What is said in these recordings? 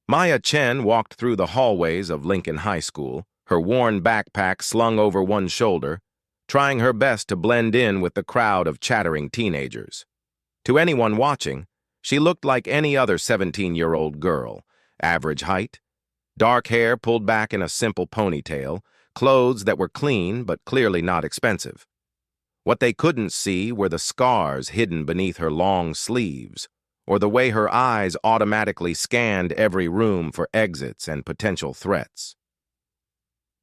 Maya Chen walked through the hallways of Lincoln High School, her worn backpack slung over one shoulder, trying her best to blend in with the crowd of chattering teenagers. To anyone watching, she looked like any other 17-year-old girl, average height, dark hair pulled back in a simple ponytail, clothes that were clean but clearly not expensive. What they couldn't see were the scars hidden beneath her long sleeves, or the way her eyes automatically scanned every room for exits and potential threats.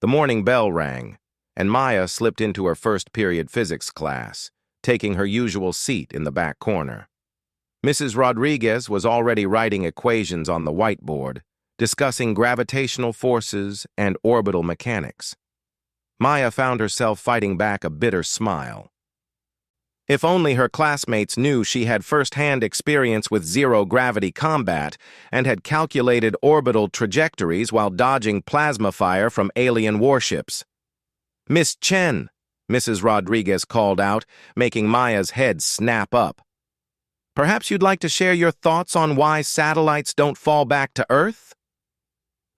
The morning bell rang, and Maya slipped into her first period physics class, taking her usual seat in the back corner. Mrs. Rodriguez was already writing equations on the whiteboard, discussing gravitational forces and orbital mechanics. Maya found herself fighting back a bitter smile. If only her classmates knew she had first-hand experience with zero-gravity combat and had calculated orbital trajectories while dodging plasma fire from alien warships. "Miss Chen," Mrs. Rodriguez called out, making Maya's head snap up. "Perhaps you'd like to share your thoughts on why satellites don't fall back to Earth?"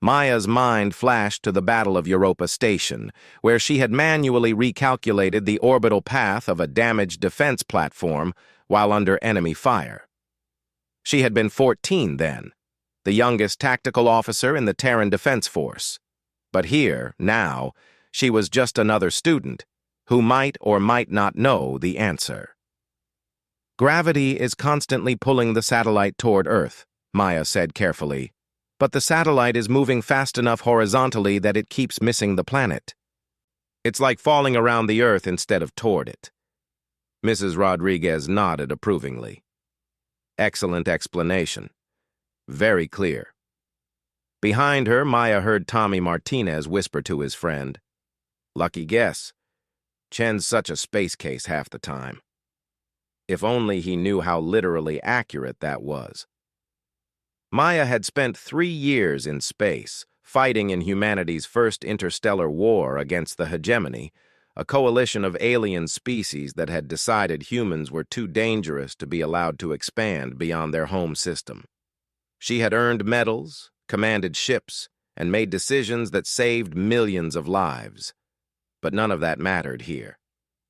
Maya's mind flashed to the Battle of Europa Station, where she had manually recalculated the orbital path of a damaged defense platform while under enemy fire. She had been 14 then, the youngest tactical officer in the Terran Defense Force. But here, now, she was just another student who might or might not know the answer. "Gravity is constantly pulling the satellite toward Earth," Maya said carefully. "But the satellite is moving fast enough horizontally that it keeps missing the planet. It's like falling around the Earth instead of toward it." Mrs. Rodriguez nodded approvingly. Excellent explanation. Very clear. Behind her, Maya heard Tommy Martinez whisper to his friend, "Lucky guess. Chen's such a space case half the time." If only he knew how literally accurate that was. Maya had spent 3 years in space, fighting in humanity's first interstellar war against the hegemony, a coalition of alien species that had decided humans were too dangerous to be allowed to expand beyond their home system. She had earned medals, commanded ships, and made decisions that saved millions of lives. But none of that mattered here.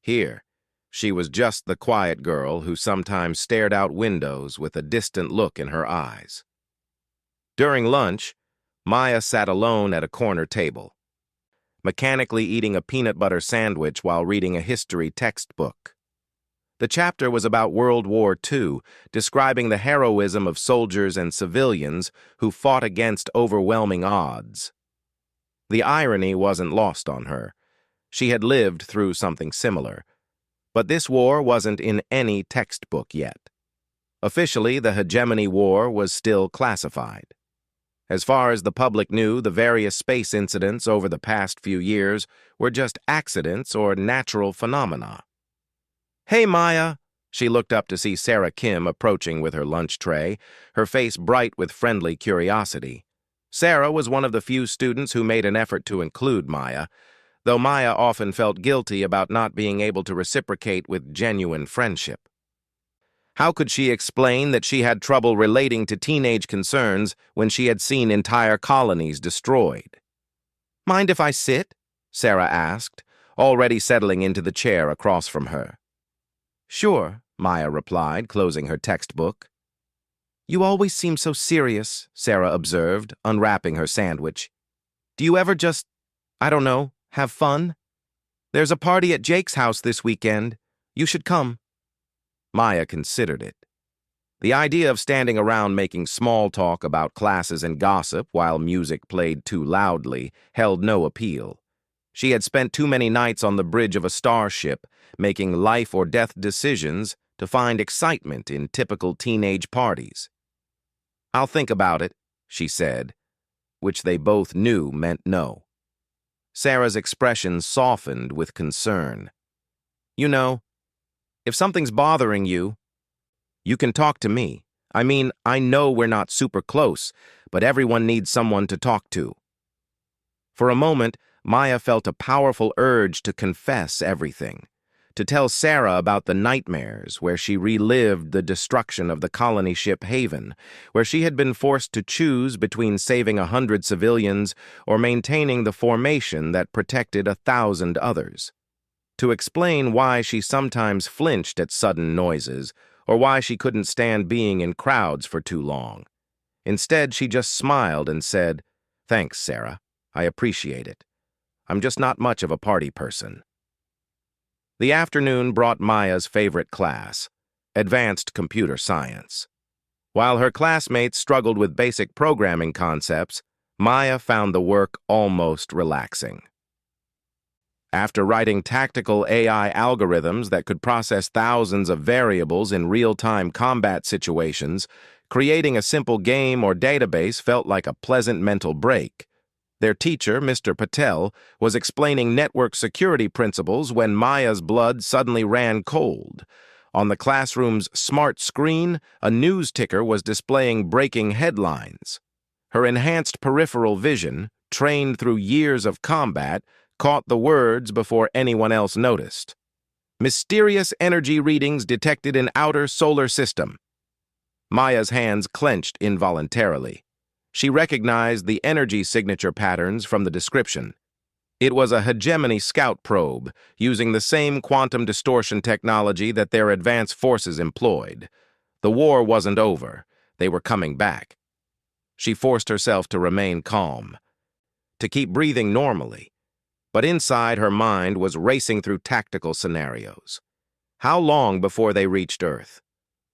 Here, she was just the quiet girl who sometimes stared out windows with a distant look in her eyes. During lunch, Maya sat alone at a corner table, mechanically eating a peanut butter sandwich while reading a history textbook. The chapter was about World War II, describing the heroism of soldiers and civilians who fought against overwhelming odds. The irony wasn't lost on her. She had lived through something similar. But this war wasn't in any textbook yet. Officially, the hegemony war was still classified. As far as the public knew, the various space incidents over the past few years were just accidents or natural phenomena. "Hey, Maya." She looked up to see Sarah Kim approaching with her lunch tray, her face bright with friendly curiosity. Sarah was one of the few students who made an effort to include Maya, though Maya often felt guilty about not being able to reciprocate with genuine friendship. How could she explain that she had trouble relating to teenage concerns when she had seen entire colonies destroyed? "Mind if I sit?" Sarah asked, already settling into the chair across from her. "Sure," Maya replied, closing her textbook. "You always seem so serious," Sarah observed, unwrapping her sandwich. "Do you ever just, I don't know, have fun? There's a party at Jake's house this weekend. You should come." Maya considered it. The idea of standing around making small talk about classes and gossip while music played too loudly held no appeal. She had spent too many nights on the bridge of a starship, making life-or-death decisions to find excitement in typical teenage parties. "I'll think about it," she said, which they both knew meant no. Sarah's expression softened with concern. "You know, if something's bothering you, you can talk to me. I mean, I know we're not super close, but everyone needs someone to talk to." For a moment, Maya felt a powerful urge to confess everything, to tell Sarah about the nightmares where she relived the destruction of the colony ship Haven, where she had been forced to choose between saving 100 civilians or maintaining the formation that protected 1,000 others. To explain why she sometimes flinched at sudden noises, or why she couldn't stand being in crowds for too long. Instead, she just smiled and said, "Thanks, Sarah. I appreciate it. I'm just not much of a party person." The afternoon brought Maya's favorite class, Advanced Computer Science. While her classmates struggled with basic programming concepts, Maya found the work almost relaxing. After writing tactical AI algorithms that could process thousands of variables in real-time combat situations, creating a simple game or database felt like a pleasant mental break. Their teacher, Mr. Patel, was explaining network security principles when Maya's blood suddenly ran cold. On the classroom's smart screen, a news ticker was displaying breaking headlines. Her enhanced peripheral vision, trained through years of combat, caught the words before anyone else noticed. Mysterious energy readings detected in outer solar system. Maya's hands clenched involuntarily. She recognized the energy signature patterns from the description. It was a hegemony scout probe, using the same quantum distortion technology that their advanced forces employed. The war wasn't over. They were coming back. She forced herself to remain calm, to keep breathing normally. But inside, her mind was racing through tactical scenarios. How long before they reached Earth?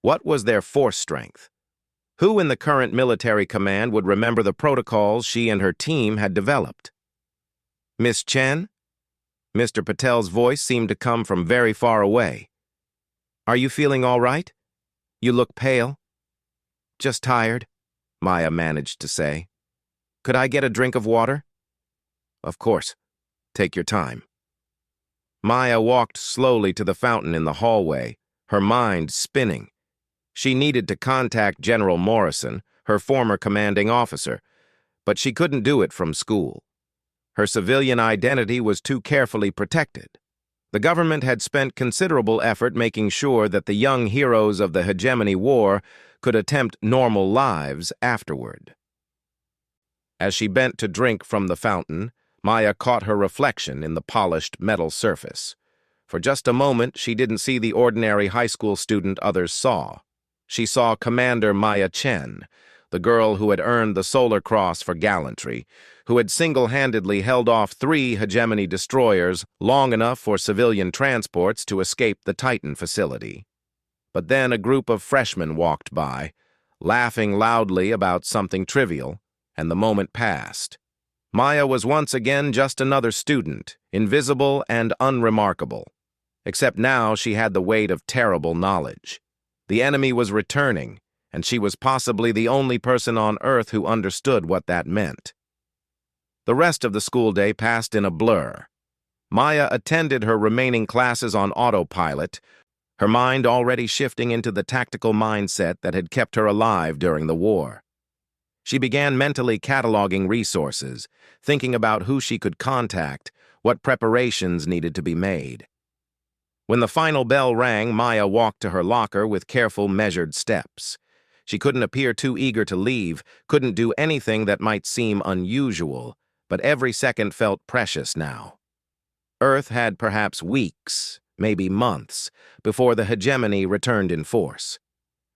What was their force strength? Who in the current military command would remember the protocols she and her team had developed? "Miss Chen?" Mr. Patel's voice seemed to come from very far away. "Are you feeling all right? You look pale." "Just tired," Maya managed to say. "Could I get a drink of water?" "Of course. Take your time." Maya walked slowly to the fountain in the hallway, her mind spinning. She needed to contact General Morrison, her former commanding officer, but she couldn't do it from school. Her civilian identity was too carefully protected. The government had spent considerable effort making sure that the young heroes of the Hegemony War could attempt normal lives afterward. As she bent to drink from the fountain, Maya caught her reflection in the polished metal surface. For just a moment, she didn't see the ordinary high school student others saw. She saw Commander Maya Chen, the girl who had earned the Solar Cross for gallantry, who had single-handedly held off 3 hegemony destroyers long enough for civilian transports to escape the Titan facility. But then a group of freshmen walked by, laughing loudly about something trivial, and the moment passed. Maya was once again just another student, invisible and unremarkable. Except now she had the weight of terrible knowledge. The enemy was returning, and she was possibly the only person on Earth who understood what that meant. The rest of the school day passed in a blur. Maya attended her remaining classes on autopilot, her mind already shifting into the tactical mindset that had kept her alive during the war. She began mentally cataloging resources, thinking about who she could contact, what preparations needed to be made. When the final bell rang, Maya walked to her locker with careful, measured steps. She couldn't appear too eager to leave, couldn't do anything that might seem unusual, but every second felt precious now. Earth had perhaps weeks, maybe months, before the hegemony returned in force.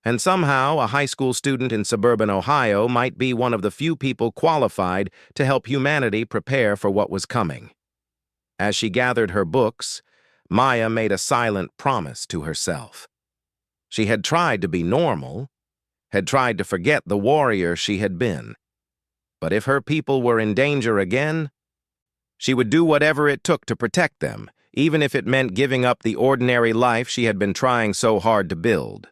And somehow, a high school student in suburban Ohio might be one of the few people qualified to help humanity prepare for what was coming. As she gathered her books, Maya made a silent promise to herself. She had tried to be normal, had tried to forget the warrior she had been. But if her people were in danger again, she would do whatever it took to protect them, even if it meant giving up the ordinary life she had been trying so hard to build.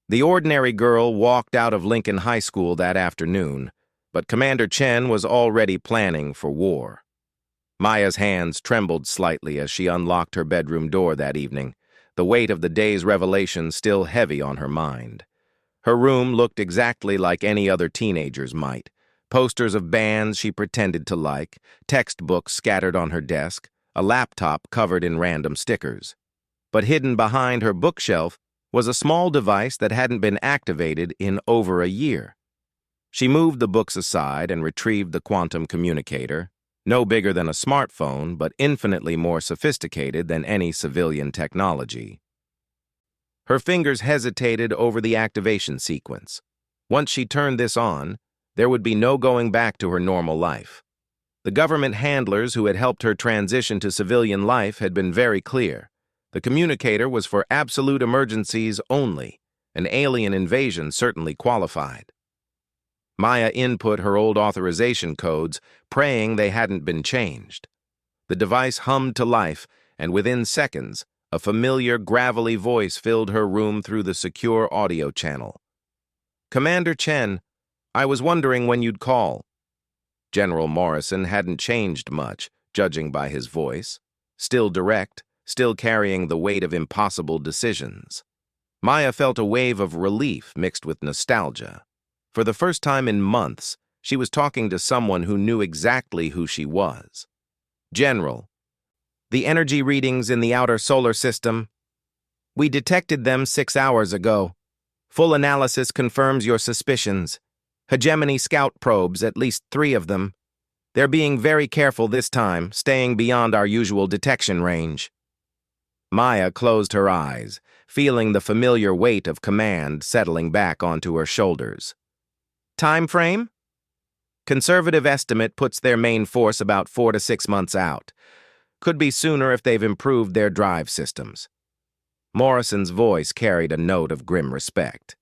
The ordinary girl walked out of Lincoln High School that afternoon, but Commander Chen was already planning for war. Maya's hands trembled slightly as she unlocked her bedroom door that evening, the weight of the day's revelation still heavy on her mind. Her room looked exactly like any other teenager's might. Posters of bands she pretended to like, textbooks scattered on her desk, a laptop covered in random stickers. but hidden behind her bookshelf was a small device that hadn't been activated in over a year. She moved the books aside and retrieved the quantum communicator, no bigger than a smartphone, but infinitely more sophisticated than any civilian technology. Her fingers hesitated over the activation sequence. Once she turned this on, there would be no going back to her normal life. The government handlers who had helped her transition to civilian life had been very clear. The communicator was for absolute emergencies only. An alien invasion certainly qualified. Maya input her old authorization codes, praying they hadn't been changed. The device hummed to life, and within seconds, a familiar, gravelly voice filled her room through the secure audio channel. "Commander Chen, I was wondering when you'd call." General Morrison hadn't changed much, judging by his voice. Still direct, still carrying the weight of impossible decisions. Maya felt a wave of relief mixed with nostalgia. For the first time in months, she was talking to someone who knew exactly who she was. "General, the energy readings in the outer solar system, we detected them 6 hours ago. Full analysis confirms your suspicions. Hegemony scout probes, at least 3 of them. They're being very careful this time, staying beyond our usual detection range." Maya closed her eyes, feeling the familiar weight of command settling back onto her shoulders. "Time frame? Conservative estimate puts their main force about 4 to 6 months out. Could be sooner if they've improved their drive systems." Morrison's voice carried a note of grim respect.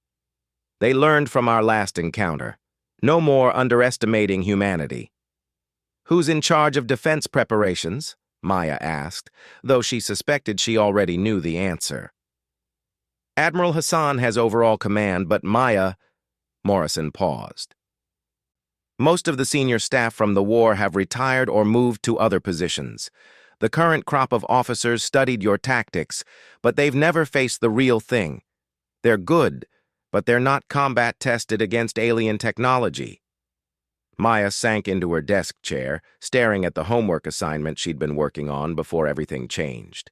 "They learned from our last encounter. No more underestimating humanity." "Who's in charge of defense preparations?" Maya asked, though she suspected she already knew the answer. "Admiral Hassan has overall command, but Maya—" Morrison paused. "Most of the senior staff from the war have retired or moved to other positions. The current crop of officers studied your tactics, but they've never faced the real thing. They're good, but they're not combat-tested against alien technology." Maya sank into her desk chair, staring at the homework assignment she'd been working on before everything changed.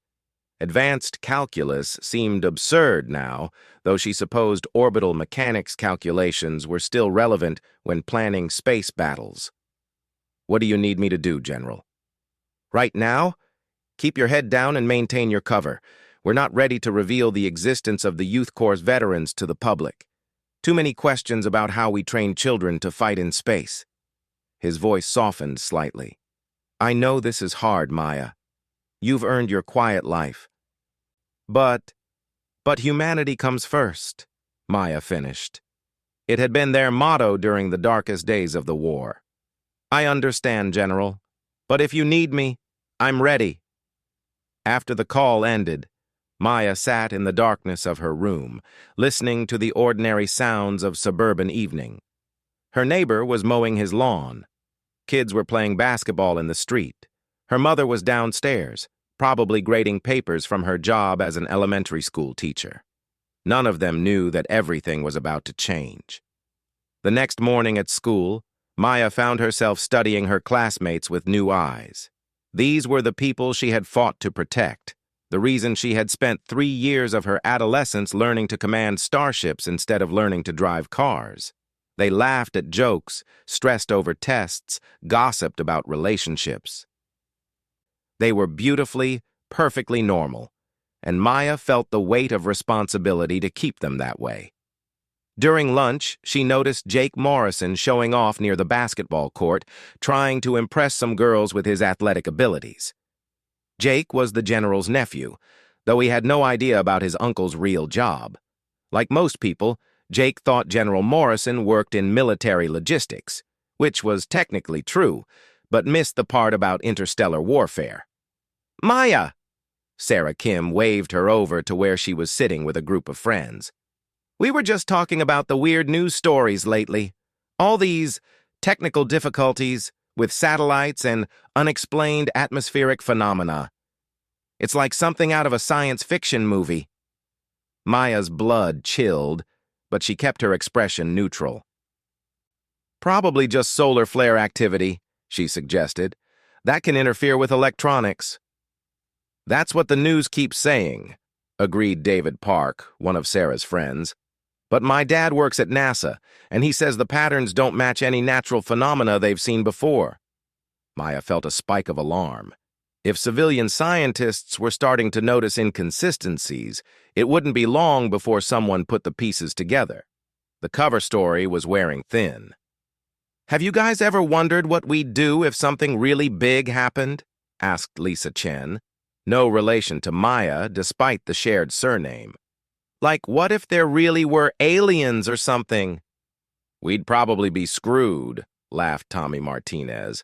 Advanced calculus seemed absurd now, though she supposed orbital mechanics calculations were still relevant when planning space battles. "What do you need me to do, General?" "Right now, keep your head down and maintain your cover. We're not ready to reveal the existence of the Youth Corps veterans to the public. Too many questions about how we train children to fight in space." His voice softened slightly. "I know this is hard, Maya. You've earned your quiet life. But humanity comes first," Maya finished. It had been their motto during the darkest days of the war. "I understand, General. But if you need me, I'm ready." After the call ended, Maya sat in the darkness of her room, listening to the ordinary sounds of suburban evening. Her neighbor was mowing his lawn. Kids were playing basketball in the street. Her mother was downstairs, probably grading papers from her job as an elementary school teacher. None of them knew that everything was about to change. The next morning at school, Maya found herself studying her classmates with new eyes. These were the people she had fought to protect, the reason she had spent 3 years of her adolescence learning to command starships instead of learning to drive cars. They laughed at jokes, stressed over tests, gossiped about relationships. They were beautifully, perfectly normal, and Maya felt the weight of responsibility to keep them that way. During lunch, she noticed Jake Morrison showing off near the basketball court, trying to impress some girls with his athletic abilities. Jake was the general's nephew, though he had no idea about his uncle's real job. Like most people, Jake thought General Morrison worked in military logistics, which was technically true, but missed the part about interstellar warfare. "Maya!" Sarah Kim waved her over to where she was sitting with a group of friends. "We were just talking about the weird news stories lately. All these technical difficulties with satellites and unexplained atmospheric phenomena. It's like something out of a science fiction movie." Maya's blood chilled, but she kept her expression neutral. "Probably just solar flare activity," she suggested. "That can interfere with electronics." "That's what the news keeps saying," agreed David Park, one of Sarah's friends. But my dad works at NASA, and he says the patterns don't match any natural phenomena they've seen before. Maya felt a spike of alarm. If civilian scientists were starting to notice inconsistencies, it wouldn't be long before someone put the pieces together. The cover story was wearing thin. "Have you guys ever wondered what we'd do if something really big happened?" asked Lisa Chen, no relation to Maya despite the shared surname. "Like, what if there really were aliens or something?" "We'd probably be screwed," laughed Tommy Martinez.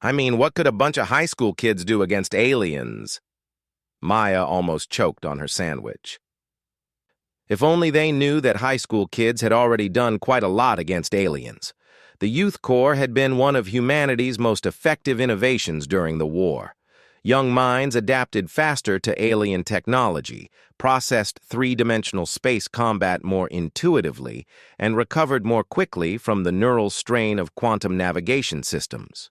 "I mean, what could a bunch of high school kids do against aliens?" Maya almost choked on her sandwich. If only they knew that high school kids had already done quite a lot against aliens. The Youth Corps had been one of humanity's most effective innovations during the war. Young minds adapted faster to alien technology, processed three-dimensional space combat more intuitively, and recovered more quickly from the neural strain of quantum navigation systems.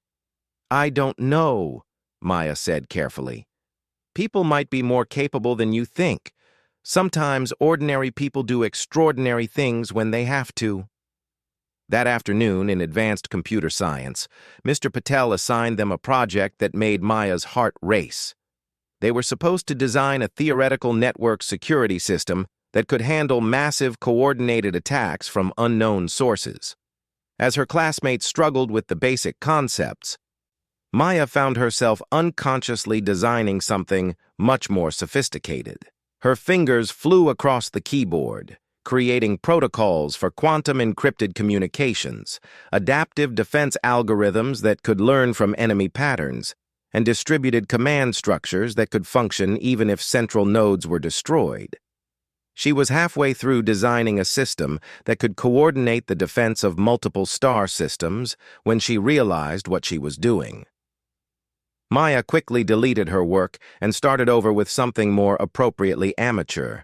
"I don't know," Maya said carefully. "People might be more capable than you think. Sometimes ordinary people do extraordinary things when they have to." That afternoon, in advanced computer science, Mr. Patel assigned them a project that made Maya's heart race. They were supposed to design a theoretical network security system that could handle massive coordinated attacks from unknown sources. As her classmates struggled with the basic concepts, Maya found herself unconsciously designing something much more sophisticated. Her fingers flew across the keyboard, creating protocols for quantum-encrypted communications, adaptive defense algorithms that could learn from enemy patterns, and distributed command structures that could function even if central nodes were destroyed. She was halfway through designing a system that could coordinate the defense of multiple star systems when she realized what she was doing. Maya quickly deleted her work and started over with something more appropriately amateur.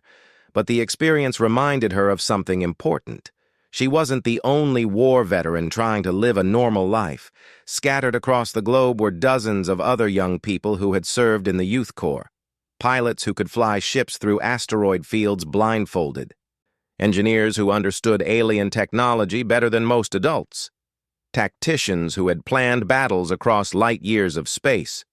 But the experience reminded her of something important. She wasn't the only war veteran trying to live a normal life. Scattered across the globe were dozens of other young people who had served in the Youth Corps. Pilots who could fly ships through asteroid fields blindfolded. Engineers who understood alien technology better than most adults. Tacticians who had planned battles across light years of space.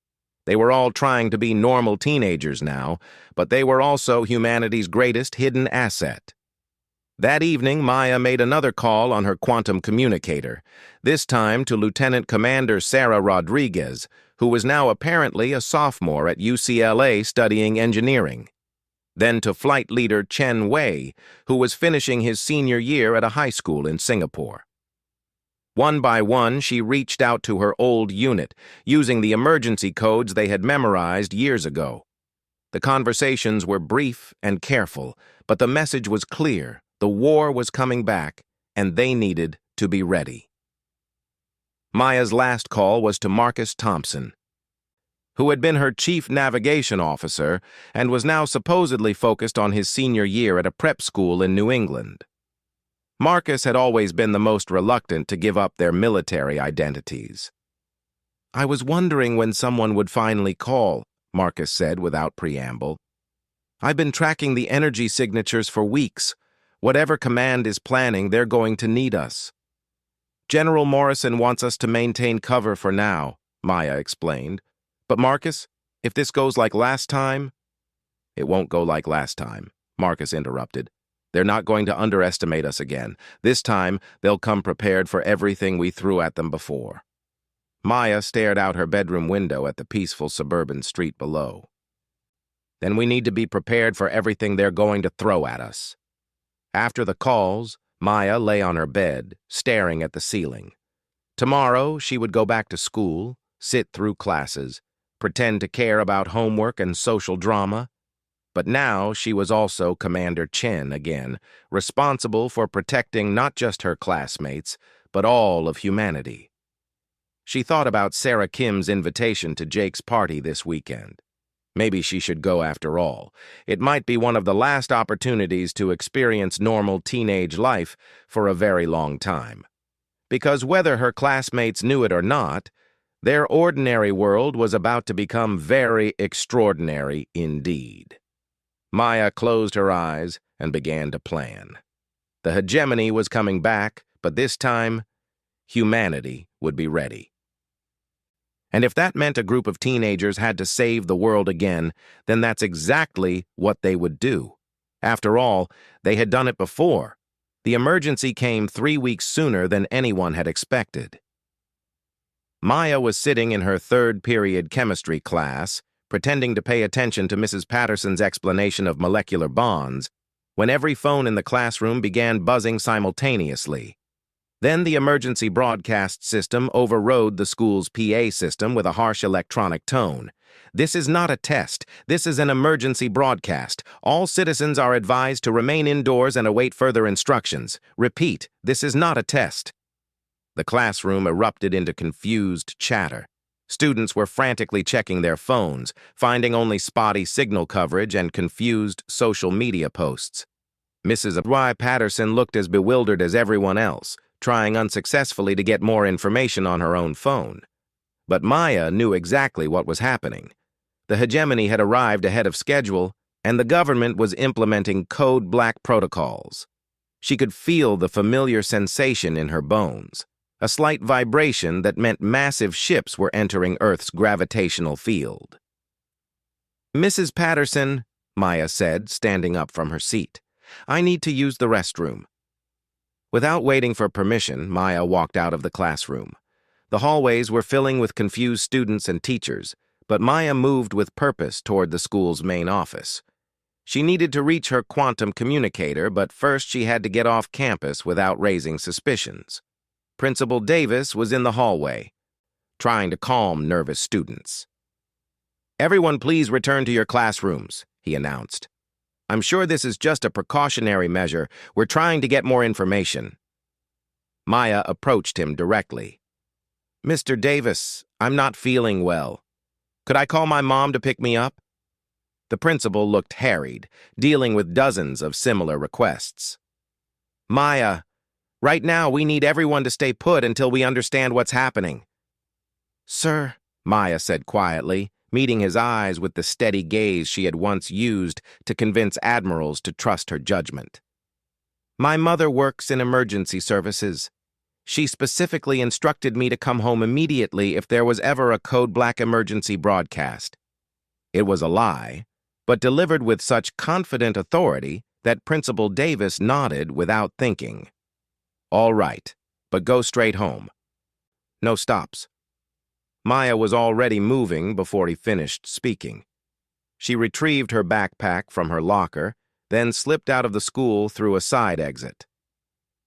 They were all trying to be normal teenagers now, but they were also humanity's greatest hidden asset. That evening, Maya made another call on her quantum communicator, this time to Lieutenant Commander Sarah Rodriguez, who was now apparently a sophomore at UCLA studying engineering. Then to Flight Leader Chen Wei, who was finishing his senior year at a high school in Singapore. One by one, she reached out to her old unit, using the emergency codes they had memorized years ago. The conversations were brief and careful, but the message was clear. The war was coming back, and they needed to be ready. Maya's last call was to Marcus Thompson, who had been her chief navigation officer and was now supposedly focused on his senior year at a prep school in New England. Marcus had always been the most reluctant to give up their military identities. "I was wondering when someone would finally call," Marcus said without preamble. "I've been tracking the energy signatures for weeks. Whatever command is planning, they're going to need us." "General Morrison wants us to maintain cover for now," Maya explained. "But Marcus, if this goes like last time—" "It won't go like last time," Marcus interrupted. "They're not going to underestimate us again. This time, they'll come prepared for everything we threw at them before." Maya stared out her bedroom window at the peaceful suburban street below. "Then we need to be prepared for everything they're going to throw at us." After the calls, Maya lay on her bed, staring at the ceiling. Tomorrow, she would go back to school, sit through classes, pretend to care about homework and social drama. But now she was also Commander Chen again, responsible for protecting not just her classmates, but all of humanity. She thought about Sarah Kim's invitation to Jake's party this weekend. Maybe she should go after all. It might be one of the last opportunities to experience normal teenage life for a very long time. Because whether her classmates knew it or not, their ordinary world was about to become very extraordinary indeed. Maya closed her eyes and began to plan. The hegemony was coming back, but this time, humanity would be ready. And if that meant a group of teenagers had to save the world again, then that's exactly what they would do. After all, they had done it before. The emergency came 3 weeks sooner than anyone had expected. Maya was sitting in her third-period chemistry class, pretending to pay attention to Mrs. Patterson's explanation of molecular bonds, when every phone in the classroom began buzzing simultaneously. Then the emergency broadcast system overrode the school's PA system with a harsh electronic tone. "This is not a test. This is an emergency broadcast. All citizens are advised to remain indoors and await further instructions. Repeat, this is not a test." The classroom erupted into confused chatter. Students were frantically checking their phones, finding only spotty signal coverage and confused social media posts. Mrs. HFY Patterson looked as bewildered as everyone else, trying unsuccessfully to get more information on her own phone. But Maya knew exactly what was happening. The hegemony had arrived ahead of schedule, and the government was implementing code black protocols. She could feel the familiar sensation in her bones, a slight vibration that meant massive ships were entering Earth's gravitational field. "Mrs. Patterson," Maya said, standing up from her seat, "I need to use the restroom." Without waiting for permission, Maya walked out of the classroom. The hallways were filling with confused students and teachers, but Maya moved with purpose toward the school's main office. She needed to reach her quantum communicator, but first she had to get off campus without raising suspicions. Principal Davis was in the hallway, trying to calm nervous students. "Everyone please return to your classrooms," he announced. "I'm sure this is just a precautionary measure. We're trying to get more information." Maya approached him directly. "Mr. Davis, I'm not feeling well. Could I call my mom to pick me up?" The principal looked harried, dealing with dozens of similar requests. "Maya, right now we need everyone to stay put until we understand what's happening." "Sir," Maya said quietly, meeting his eyes with the steady gaze she had once used to convince admirals to trust her judgment. "My mother works in emergency services. She specifically instructed me to come home immediately if there was ever a code black emergency broadcast." It was a lie, but delivered with such confident authority that Principal Davis nodded without thinking. "All right, but go straight home. No stops." Maya was already moving before he finished speaking. She retrieved her backpack from her locker, then slipped out of the school through a side exit.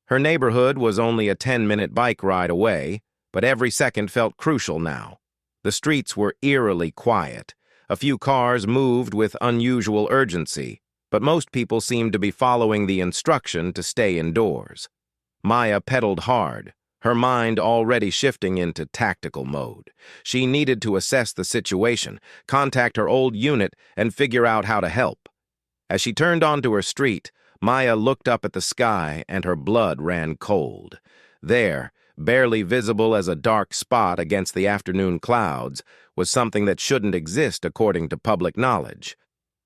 Her neighborhood was only a 10-minute bike ride away, but every second felt crucial now. The streets were eerily quiet. A few cars moved with unusual urgency, but most people seemed to be following the instruction to stay indoors. Maya pedaled hard, her mind already shifting into tactical mode. She needed to assess the situation, contact her old unit, and figure out how to help. As she turned onto her street, Maya looked up at the sky and her blood ran cold. There, barely visible as a dark spot against the afternoon clouds, was something that shouldn't exist according to public knowledge.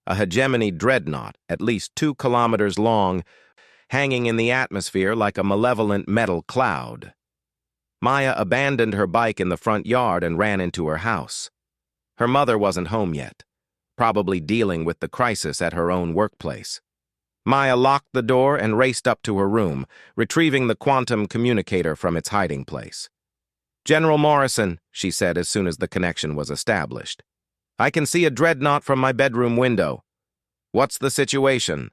A hegemony dreadnought, at least 2 kilometers long, hanging in the atmosphere like a malevolent metal cloud. Maya abandoned her bike in the front yard and ran into her house. Her mother wasn't home yet, probably dealing with the crisis at her own workplace. Maya locked the door and raced up to her room, retrieving the quantum communicator from its hiding place. "General Morrison," she said as soon as the connection was established. "I can see a dreadnought from my bedroom window. What's the situation?"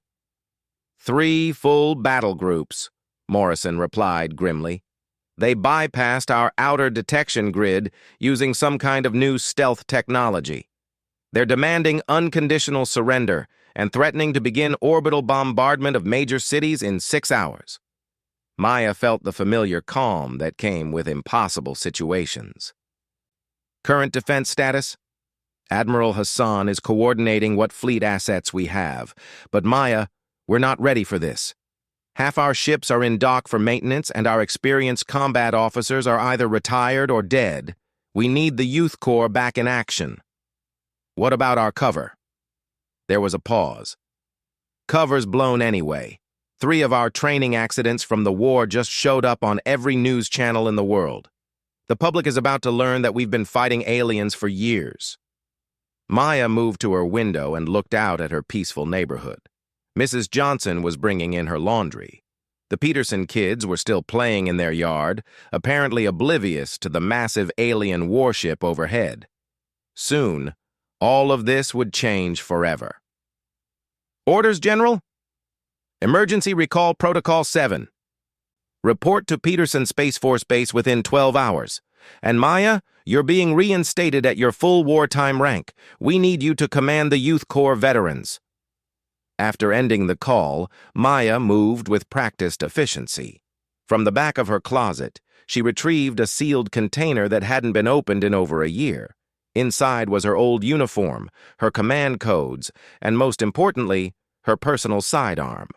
3 full battle groups," Morrison replied grimly. "They bypassed our outer detection grid using some kind of new stealth technology. They're demanding unconditional surrender and threatening to begin orbital bombardment of major cities in 6 hours." Maya felt the familiar calm that came with impossible situations. "Current defense status? Admiral Hassan is coordinating what fleet assets we have, but Maya, we're not ready for this. Half our ships are in dock for maintenance, and our experienced combat officers are either retired or dead. We need the Youth Corps back in action." "What about our cover?" There was a pause. Cover's blown anyway. 3 of our training accidents from the war just showed up on every news channel in the world. The public is about to learn that we've been fighting aliens for years. Maya moved to her window and looked out at her peaceful neighborhood. Mrs. Johnson was bringing in her laundry. The Peterson kids were still playing in their yard, apparently oblivious to the massive alien warship overhead. Soon, all of this would change forever. Orders, General? Emergency Recall Protocol 7. Report to Peterson Space Force Base within 12 hours. And Maya, you're being reinstated at your full wartime rank. We need you to command the Youth Corps veterans. After ending the call, Maya moved with practiced efficiency. From the back of her closet, she retrieved a sealed container that hadn't been opened in over a year. Inside was her old uniform, her command codes, and most importantly, her personal sidearm.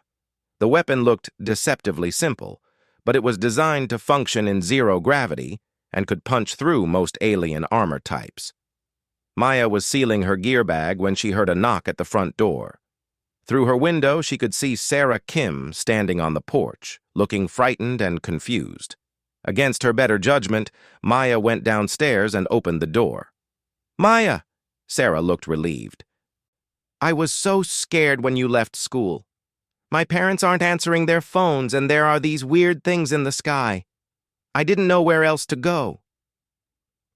The weapon looked deceptively simple, but it was designed to function in zero gravity and could punch through most alien armor types. Maya was sealing her gear bag when she heard a knock at the front door. Through her window, she could see Sarah Kim standing on the porch, looking frightened and confused. Against her better judgment, Maya went downstairs and opened the door. "Maya!" Sarah looked relieved. "I was so scared when you left school. My parents aren't answering their phones, and there are these weird things in the sky. I didn't know where else to go."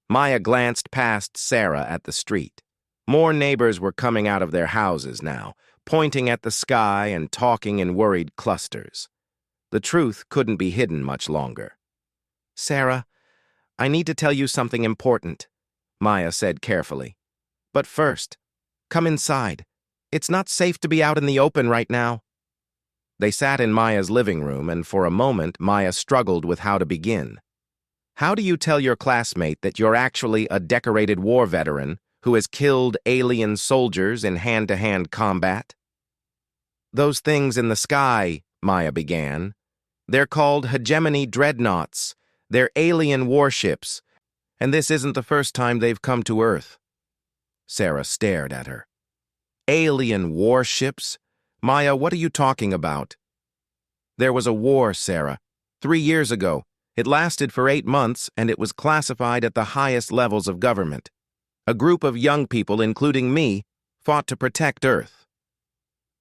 Maya glanced past Sarah at the street. More neighbors were coming out of their houses now, pointing at the sky and talking in worried clusters. The truth couldn't be hidden much longer. "Sarah, I need to tell you something important," Maya said carefully. "But first, come inside. It's not safe to be out in the open right now." They sat in Maya's living room, and for a moment, Maya struggled with how to begin. "How do you tell your classmate that you're actually a decorated war veteran who has killed alien soldiers in hand-to-hand combat?" "Those things in the sky," Maya began. "They're called hegemony dreadnoughts. They're alien warships, and this isn't the first time they've come to Earth." Sarah stared at her. "Alien warships? Maya, what are you talking about?" "There was a war, Sarah. 3 years ago. It lasted for 8 months, and it was classified at the highest levels of government. A group of young people, including me, fought to protect Earth."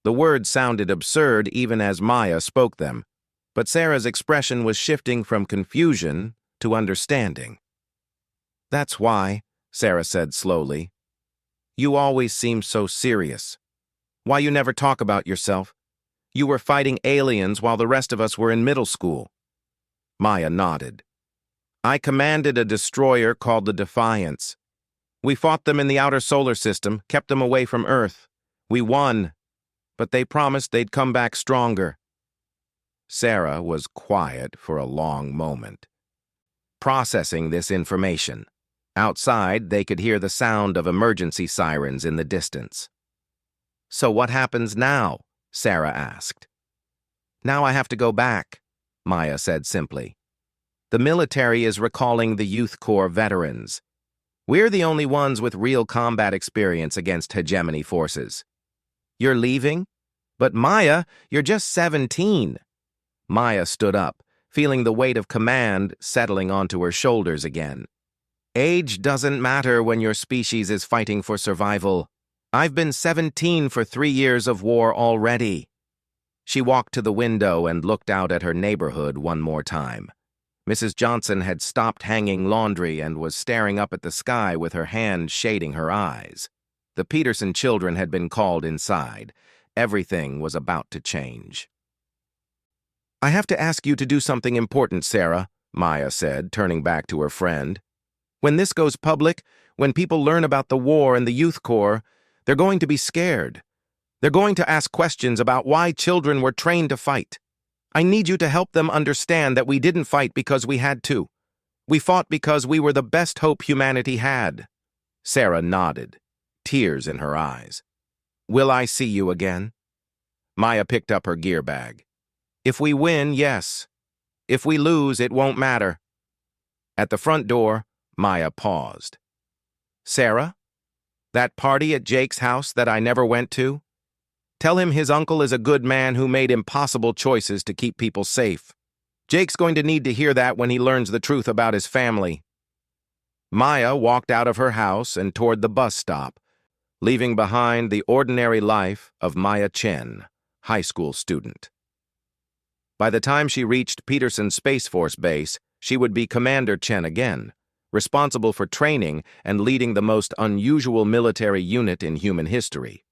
The words sounded absurd even as Maya spoke them, but Sarah's expression was shifting from confusion to understanding. "That's why," Sarah said slowly. "You always seem so serious. Why you never talk about yourself? You were fighting aliens while the rest of us were in middle school." Maya nodded. "I commanded a destroyer called the Defiance. We fought them in the outer solar system, kept them away from Earth. We won, but they promised they'd come back stronger." Sarah was quiet for a long moment, processing this information. Outside, they could hear the sound of emergency sirens in the distance. "So what happens now?" Sarah asked. "Now I have to go back," Maya said simply. "The military is recalling the Youth Corps veterans. We're the only ones with real combat experience against hegemony forces." "You're leaving? But Maya, you're just 17. Maya stood up, feeling the weight of command settling onto her shoulders again. "Age doesn't matter when your species is fighting for survival. I've been 17 for 3 years of war already." She walked to the window and looked out at her neighborhood one more time. Mrs. Johnson had stopped hanging laundry and was staring up at the sky with her hand shading her eyes. The Peterson children had been called inside. Everything was about to change. "I have to ask you to do something important, Sarah," Maya said, turning back to her friend. "When this goes public, when people learn about the war and the Youth Corps, they're going to be scared. They're going to ask questions about why children were trained to fight. I need you to help them understand that we didn't fight because we had to. We fought because we were the best hope humanity had." Sarah nodded, tears in her eyes. "Will I see you again?" Maya picked up her gear bag. "If we win, yes. If we lose, it won't matter." At the front door, Maya paused. "Sarah? That party at Jake's house that I never went to? Tell him his uncle is a good man who made impossible choices to keep people safe. Jake's going to need to hear that when he learns the truth about his family. Maya walked out of her house and toward the bus stop, leaving behind the ordinary life of Maya Chen, high school student. By the time she reached Peterson Space Force Base, she would be Commander Chen again, responsible for training and leading the most unusual military unit in human history.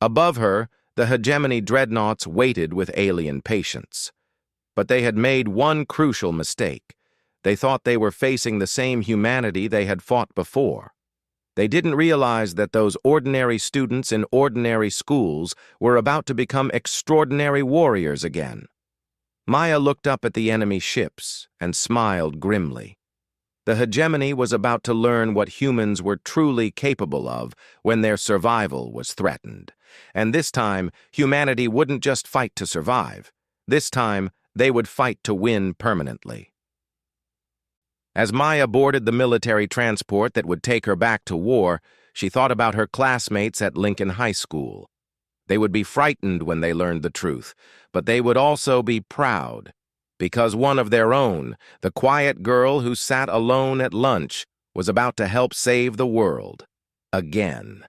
Above her, the hegemony dreadnoughts waited with alien patience. But they had made one crucial mistake. They thought they were facing the same humanity they had fought before. They didn't realize that those ordinary students in ordinary schools were about to become extraordinary warriors again. Maya looked up at the enemy ships and smiled grimly. The hegemony was about to learn what humans were truly capable of when their survival was threatened. And this time, humanity wouldn't just fight to survive. This time, they would fight to win permanently. As Maya boarded the military transport that would take her back to war, she thought about her classmates at Lincoln High School. They would be frightened when they learned the truth, but they would also be proud. Because one of their own, the quiet girl who sat alone at lunch, was about to help save the world. Again.